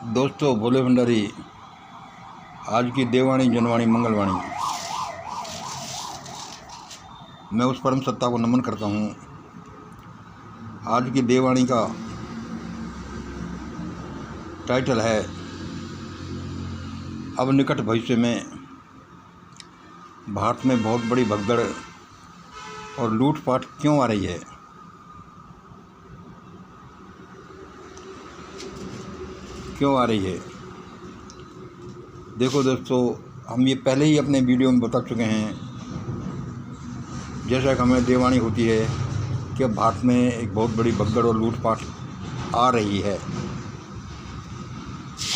दोस्तों, भोले भंडारी आज की देववाणी जनवाणी मंगलवाणी। मैं उस परम सत्ता को नमन करता हूँ। आज की देववाणी का टाइटल है, अब निकट भविष्य में भारत में बहुत बड़ी भगदड़ और लूटपाट क्यों आ रही है। क्यों आ रही है? देखो दोस्तों, हम ये पहले ही अपने वीडियो में बता चुके हैं, जैसा कि हमें देववाणी होती है कि अब भारत में एक बहुत बड़ी भगदड़ और लूटपाट आ रही है।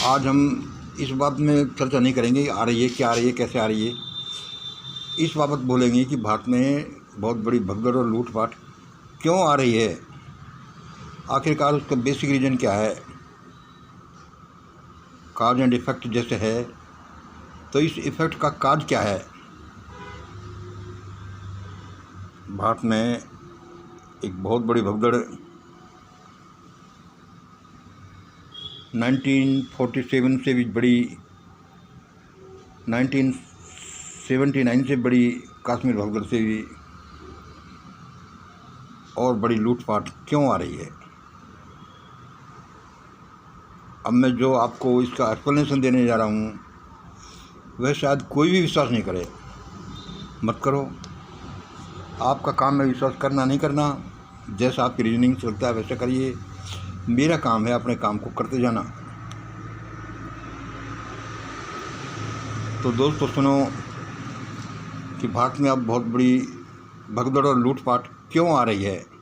आज हम इस बात में चर्चा नहीं करेंगे कि आ रही है, क्या आ रही है, कैसे आ रही है। इस बाबत बोलेंगे कि भारत में बहुत बड़ी भगदड़ और लूटपाट क्यों आ रही है, आखिरकार उसका बेसिक रीज़न क्या है। काज एंड इफ़ेक्ट जैसे है, तो इस इफ़ेक्ट का काज क्या है। भारत में एक बहुत बड़ी भगदड़ 1947 से भी बड़ी, 1979 से बड़ी कश्मीर भगदड़ से भी और बड़ी लूटपाट क्यों आ रही है। अब मैं जो आपको इसका एक्सप्लेनेशन देने जा रहा हूँ, वह शायद कोई भी विश्वास नहीं करे। मत करो। आपका काम है विश्वास करना नहीं करना, जैसा आपकी रीजनिंग चलता है वैसे करिए। मेरा काम है अपने काम को करते जाना। तो दोस्तों सुनो कि भारत में अब बहुत बड़ी भगदड़ और लूटपाट क्यों आ रही है।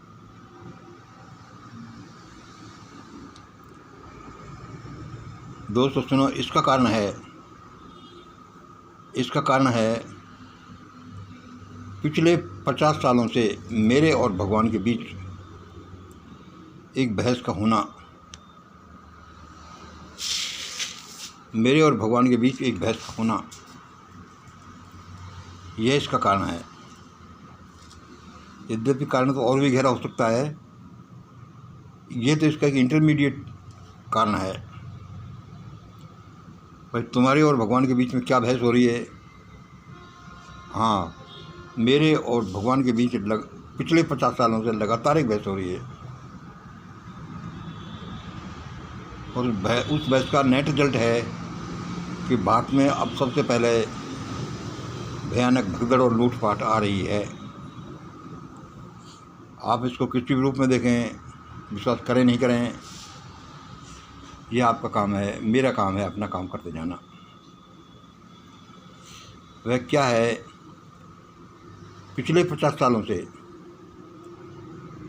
दोस्तों सुनो, इसका कारण है पिछले 50 सालों से मेरे और भगवान के बीच एक बहस का होना। मेरे और भगवान के बीच एक बहस का होना, यह इसका कारण है। यद्यपि कारण तो और भी गहरा हो सकता है, ये तो इसका एक इंटरमीडिएट कारण है। भाई, तुम्हारे और भगवान के बीच में क्या बहस हो रही है? हाँ, मेरे और भगवान के बीच पिछले 50 सालों से लगातार एक बहस हो रही है। और उस बहस का नेट रिजल्ट है कि भारत में अब सबसे पहले भयानक भगदड़ और लूटपाट आ रही है। आप इसको किसी भी रूप में देखें, विश्वास करें नहीं करें, यह आपका काम है। मेरा काम है अपना काम करते जाना। वह क्या है? पिछले 50 सालों से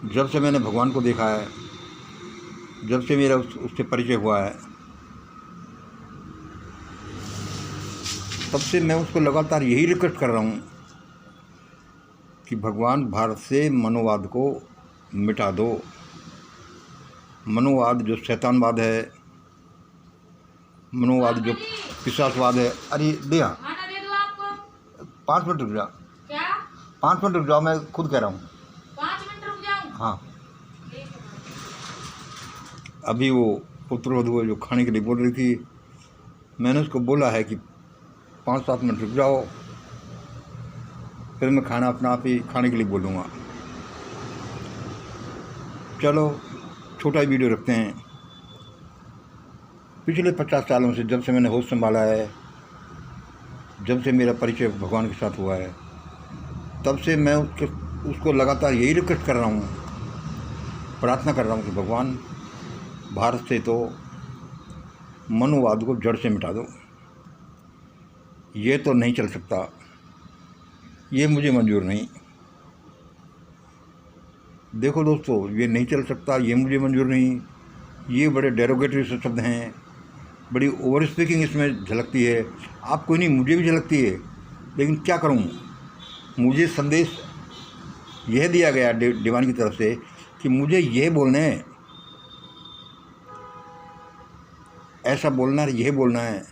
जब से मैंने भगवान को देखा है, जब से मेरा उससे परिचय हुआ है, तब से मैं उसको लगातार यही रिक्वेस्ट कर रहा हूँ कि भगवान, भारत से मनोवाद को मिटा दो। मनोवाद जो शैतानवाद है, मनोवाद जो पिशाचवाद है। अरे दिया, 5 मिनट रुक जा। क्या? 5 मिनट रुक जाओ, मैं खुद कह रहा हूँ। 5 मिनट रुक जाऊँ? हाँ, अभी वो पुत्रवधू जो खाने के लिए बोल रही थी, मैंने उसको बोला है कि 5-7 मिनट रुक जाओ, फिर मैं खाना अपना आप ही खाने के लिए बोलूँगा। चलो छोटा ही वीडियो रखते हैं। पिछले 50 सालों से जब से मैंने होश संभाला है, जब से मेरा परिचय भगवान के साथ हुआ है, तब से मैं उसको लगातार यही रिक्वेस्ट कर रहा हूँ, प्रार्थना कर रहा हूँ कि भगवान, भारत से तो मनोवाद को जड़ से मिटा दो। ये तो नहीं चल सकता, ये मुझे मंजूर नहीं। देखो दोस्तों, ये नहीं चल सकता, ये मुझे मंजूर नहीं, ये बड़े डेरोगेटरी से शब्द हैं, बड़ी ओवर स्पीकिंग इसमें झलकती है। आपको नहीं, मुझे भी झलकती है, लेकिन क्या करूं? मुझे संदेश यह दिया गया डिवाइन की तरफ से कि मुझे यह बोलना है, ऐसा बोलना है, यह बोलना है,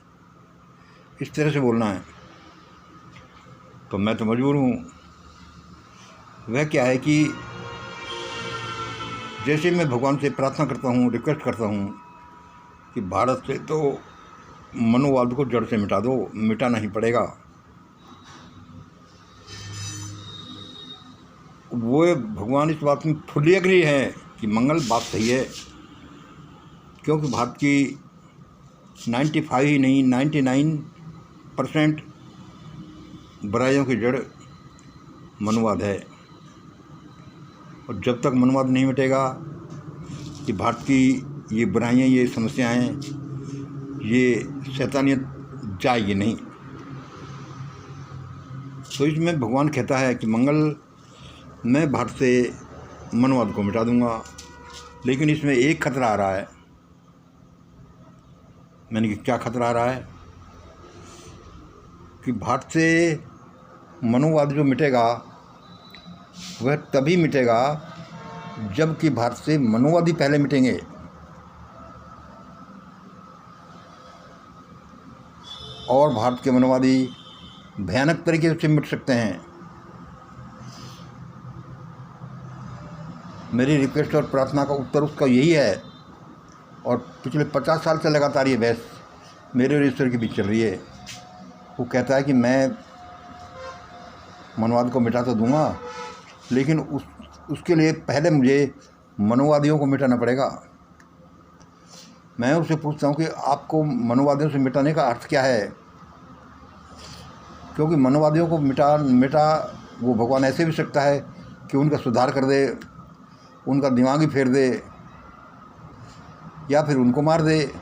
इस तरह से बोलना है। तो मैं तो मजबूर हूँ। वह क्या है कि जैसे मैं भगवान से प्रार्थना करता हूँ, रिक्वेस्ट करता हूँ, कि भारत से तो मनोवाद को जड़ से मिटा दो, मिटाना ही पड़ेगा। वो भगवान इस बात में फुल्ली एग्री है कि मंगल बात सही है, क्योंकि भारत की 95 ही नहीं 99% बुराइयों की जड़ मनोवाद है। और जब तक मनोवाद नहीं मिटेगा कि भारत की ये बुराइयां, ये समस्याएं, ये शैतानियत जाएगी नहीं। तो इसमें भगवान कहता है कि मंगल, मैं भारत से मनोवाद को मिटा दूंगा, लेकिन इसमें एक खतरा आ रहा है। मैंने कि क्या खतरा आ रहा है? कि भारत से मनोवाद जो मिटेगा वह तभी मिटेगा जबकि भारत से मनोवादी पहले मिटेंगे। और भारत के मनोवादी भयानक तरीके से मिट सकते हैं। मेरी रिक्वेस्ट और प्रार्थना का उत्तर उसका यही है। और पिछले 50 साल से लगातार ये बहस मेरे और ईश्वर के बीच चल रही है। वो कहता है कि मैं मनोवाद को मिटा तो दूंगा, लेकिन उसके लिए पहले मुझे मनोवादियों को मिटाना पड़ेगा। मैं उससे पूछता हूँ कि आपको मनोवादियों से मिटाने का अर्थ क्या है? क्योंकि मनोवादियों को मिटा वो भगवान ऐसे भी सकता है कि उनका सुधार कर दे, उनका दिमाग ही फेर दे, या फिर उनको मार दे।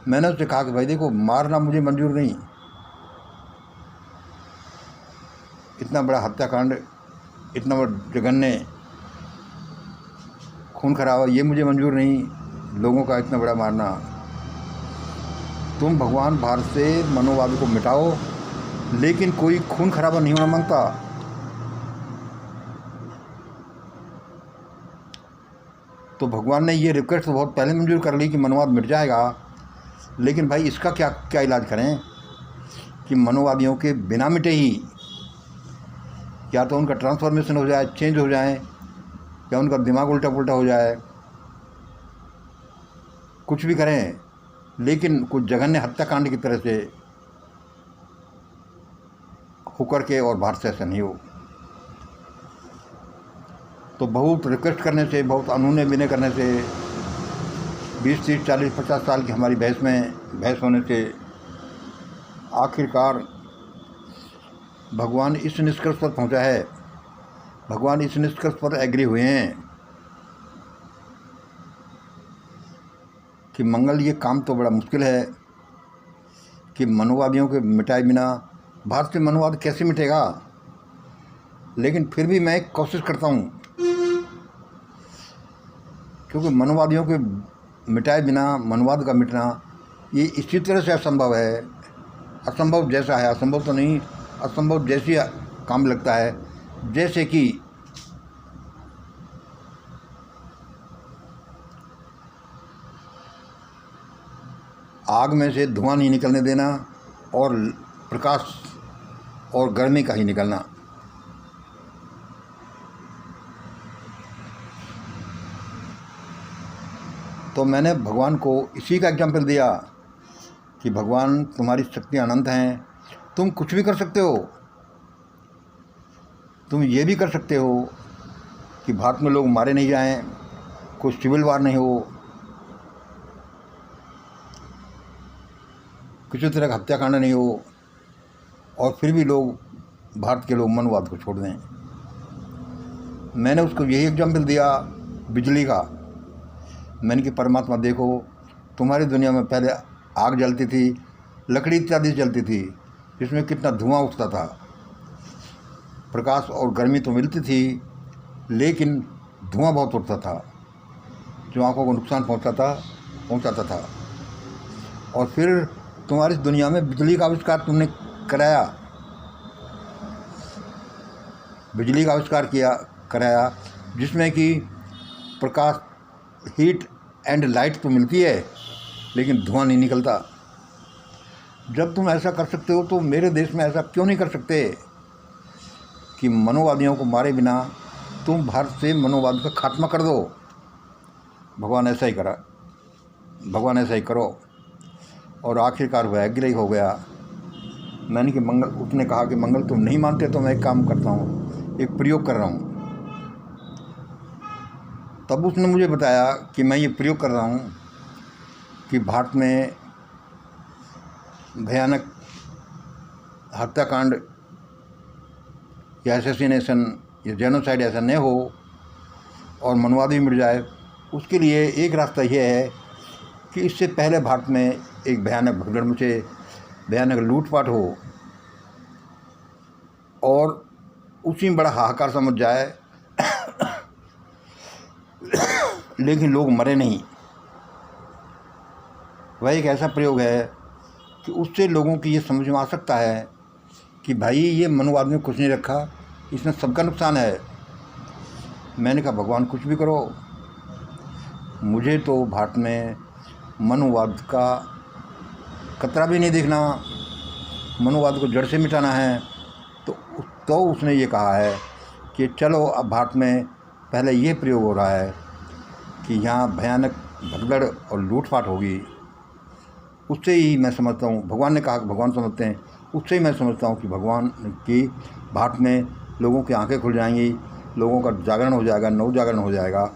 मैंने उससे कहा कि भाई देखो, मारना मुझे मंजूर नहीं। इतना बड़ा हत्याकांड, इतना बड़ा जघन्य खून खराबा, ये मुझे मंजूर नहीं, लोगों का इतना बड़ा मारना। तुम भगवान भारत से मनोवाद को मिटाओ, लेकिन कोई खून खराबा नहीं होना मांगता। तो भगवान ने ये रिक्वेस्ट तो बहुत पहले मंजूर कर ली कि मनोवाद मिट जाएगा, लेकिन भाई इसका क्या क्या इलाज करें कि मनोवादियों के बिना मिटे ही या तो उनका ट्रांसफॉर्मेशन हो जाए, चेंज हो जाए, या उनका दिमाग उल्टा पुल्टा हो जाए, कुछ भी करें, लेकिन कुछ जघन्य हत्याकांड की तरह से होकर के और भारत से ऐसा नहीं हो। तो बहुत रिक्वेस्ट करने से, बहुत अनूने विनय करने से, 20, 30, 40, 50 साल की हमारी बहस होने से आखिरकार भगवान इस निष्कर्ष पर पहुंचा है, भगवान इस निष्कर्ष पर एग्री हुए हैं कि मंगल, ये काम तो बड़ा मुश्किल है कि मनोवादियों के मिटाए बिना भारत से मनोवाद कैसे मिटेगा। लेकिन फिर भी मैं एक कोशिश करता हूँ, क्योंकि मनोवादियों के मिटाए बिना मनोवाद का मिटना ये इसी तरह से असंभव है, असंभव जैसा है, असंभव तो नहीं, असंभव जैसी काम लगता है, जैसे कि आग में से धुआं नहीं निकलने देना और प्रकाश और गर्मी का ही निकलना। तो मैंने भगवान को इसी का एग्जाम्पल दिया कि भगवान, तुम्हारी शक्ति अनंत हैं, तुम कुछ भी कर सकते हो। तुम ये भी कर सकते हो कि भारत में लोग मारे नहीं जाएं, कोई सिविल वार नहीं हो, किसी तरह का हत्याकांड नहीं हो, और फिर भी भारत के लोग मनोवाद को छोड़ दें। मैंने उसको यही एग्जाम्पल दिया बिजली का। मैंने कि परमात्मा देखो, तुम्हारी दुनिया में पहले आग जलती थी, लकड़ी इत्यादि जलती थी, जिसमें कितना धुआं उठता था, प्रकाश और गर्मी तो मिलती थी, लेकिन धुआं बहुत उठता था जो आंखों को नुकसान पहुंचाता था। और फिर तुम्हारी दुनिया में बिजली का आविष्कार तुमने कराया, बिजली का आविष्कार कराया, जिसमें कि प्रकाश, हीट एंड लाइट तो मिलती है, लेकिन धुआं नहीं निकलता। जब तुम ऐसा कर सकते हो तो मेरे देश में ऐसा क्यों नहीं कर सकते कि मनोवादियों को मारे बिना तुम भारत से मनोवाद का खात्मा कर दो। भगवान ऐसा ही करा। भगवान ऐसा ही करो। और आखिरकार वह एग्री हो गया। मैंने कि मंगल, उसने कहा कि मंगल तुम नहीं मानते तो मैं एक काम करता हूँ, एक प्रयोग कर रहा हूँ। तब उसने मुझे बताया कि मैं ये प्रयोग कर रहा हूँ कि भारत में भयानक हत्याकांड या असैसिनेशन या जेनोसाइड ऐसा न हो और मनवाद भी मिट जाए। उसके लिए एक रास्ता यह है कि इससे पहले भारत में एक भयानक भगदड़ मचे, भयानक लूटपाट हो और उसी में बड़ा हाहाकार समझ जाए लेकिन लोग मरे नहीं। वह एक ऐसा प्रयोग है कि उससे लोगों की ये समझ में आ सकता है कि भाई ये मनुवाद में कुछ नहीं रखा, इसमें सबका नुकसान है। मैंने कहा भगवान कुछ भी करो, मुझे तो भारत में मनुवाद का कतरा भी नहीं देखना, मनुवाद को जड़ से मिटाना है। तो उसने ये कहा है कि चलो अब भारत में पहले ये प्रयोग हो रहा है कि यहाँ भयानक भगदड़ और लूटपाट होगी। उससे ही मैं समझता हूँ, भगवान ने कहा कि भगवान समझते हैं, उससे ही मैं समझता हूँ कि भगवान की भारत में लोगों की आंखें खुल जाएंगी, लोगों का जागरण हो जाएगा, नव जागरण हो जाएगा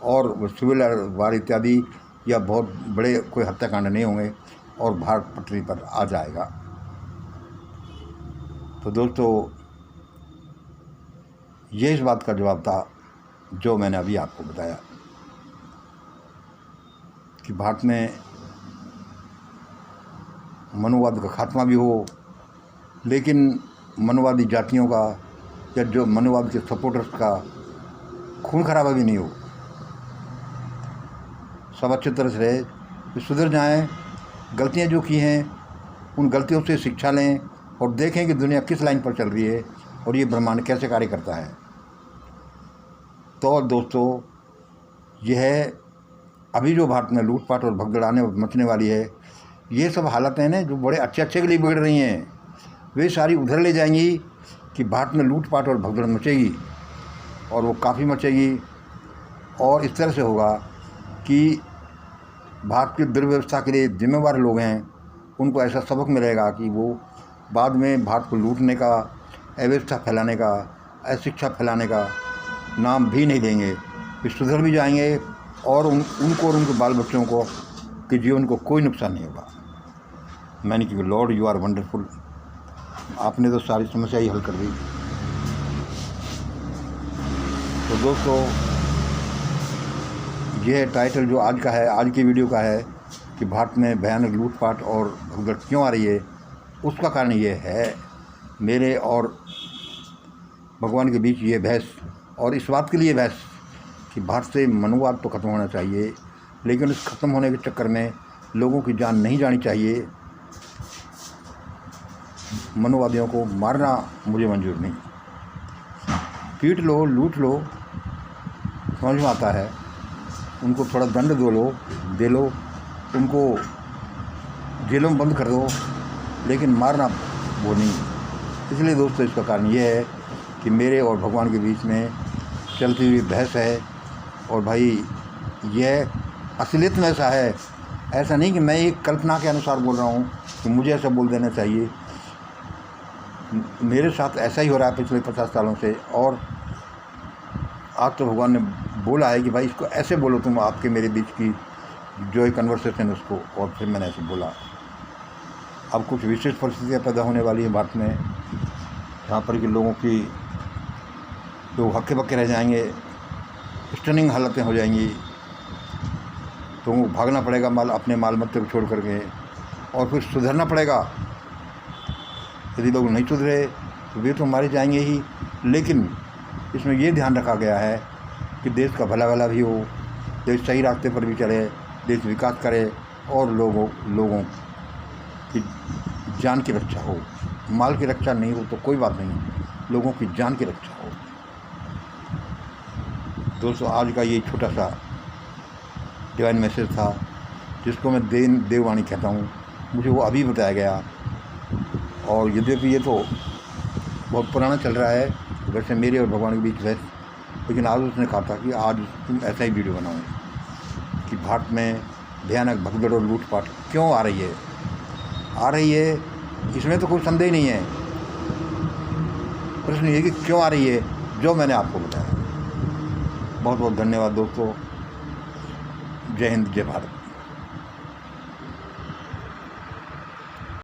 और सिविल वार इत्यादि या बहुत बड़े कोई हत्याकांड नहीं होंगे और भारत पटरी पर आ जाएगा। तो दोस्तों, ये इस बात का जवाब था जो मैंने अभी आपको बताया कि भारत में मनुवाद का खात्मा भी हो, लेकिन मनुवादी जातियों का या जो मनुवाद के सपोर्टर्स का खून खराबा भी नहीं हो। सब अच्छी तरह से रहे, सुधर जाएं, गलतियां जो की हैं उन गलतियों से शिक्षा लें और देखें कि दुनिया किस लाइन पर चल रही है और ये ब्रह्मांड कैसे कार्य करता है। तो दोस्तों, यह अभी जो भारत में लूटपाट और भगदड़ मचने वाली है, ये सब हालतें ना जो बड़े अच्छे के लिए बिगड़ रही हैं, वे सारी उधर ले जाएंगी कि भारत में लूटपाट और भगदड़ मचेगी और वो काफ़ी मचेगी। और इस तरह से होगा कि भारत की दुर्व्यवस्था के लिए जिम्मेवार लोग हैं, उनको ऐसा सबक मिलेगा कि वो बाद में भारत को लूटने का, अव्यवस्था फैलाने का, अशिक्षा फैलाने का नाम भी नहीं देंगे। वे सुधर भी जाएंगे और उनको और उनके बाल बच्चों को कि जीवन को कोई नुकसान नहीं होगा। मैंने कहा लॉर्ड यू आर वंडरफुल, आपने तो सारी समस्या ही हल कर दी। तो दोस्तों, यह टाइटल जो आज का है, आज की वीडियो का है कि भारत में भयानक लूटपाट और भगदड़ क्यों आ रही है, उसका कारण ये है मेरे और भगवान के बीच ये बहस, और इस बात के लिए बहस कि भारत से मनुवाद तो ख़त्म होना चाहिए, लेकिन उस ख़त्म होने के चक्कर में लोगों की जान नहीं जानी चाहिए। मनुवादियों को मारना मुझे मंजूर नहीं। पीट लो, लूट लो, समझ में आता है, उनको थोड़ा दंड दे लो, उनको जेलों में बंद कर दो, लेकिन मारना वो नहीं। इसलिए दोस्तों, इसका कारण ये है कि मेरे और भगवान के बीच में चलती हुई बहस है। और भाई, यह असलियत में ऐसा है, ऐसा नहीं कि मैं एक कल्पना के अनुसार बोल रहा हूँ कि मुझे ऐसा बोल देना चाहिए। मेरे साथ ऐसा ही हो रहा है पिछले 50 सालों से। और आज तो भगवान ने बोला है कि भाई इसको ऐसे बोलो तुम, आपके मेरे बीच की जो एक कन्वर्सेशन उसको, और फिर मैंने ऐसे बोला। अब कुछ विशेष परिस्थितियाँ पैदा होने वाली हैं भारत में, जहाँ पर कि लोगों की लोग हक्के बक्के रह जाएंगे, स्टनिंग हालतें हो जाएंगी, तो भागना पड़ेगा अपने माल मत्ते को छोड़ करके, और फिर सुधरना पड़ेगा। यदि लोग नहीं सुधरे तो वे तो मारे जाएंगे ही। लेकिन इसमें ये ध्यान रखा गया है कि देश का भला भी हो, देश सही रास्ते पर भी चले, देश विकास करे और लोगों की जान की रक्षा हो। माल की रक्षा नहीं हो तो कोई बात नहीं, लोगों की जान की रक्षा हो। दोस्तों, आज का ये छोटा सा डिवाइन मैसेज था, जिसको मैं देववाणी कहता हूँ। मुझे वो अभी बताया गया, और यद्यपि ये तो बहुत पुराना चल रहा है वैसे मेरे और भगवान के बीच बहस, लेकिन आज उसने कहा था कि आज तुम ऐसा ही वीडियो बनाओ कि भारत में भयानक भगदड़ और लूटपाट क्यों आ रही है, इसमें तो कोई संदेह नहीं है। प्रश्न ये कि क्यों आ रही है, जो मैंने आपको बताया। बहुत बहुत धन्यवाद दोस्तों। जय हिंद, जय भारत।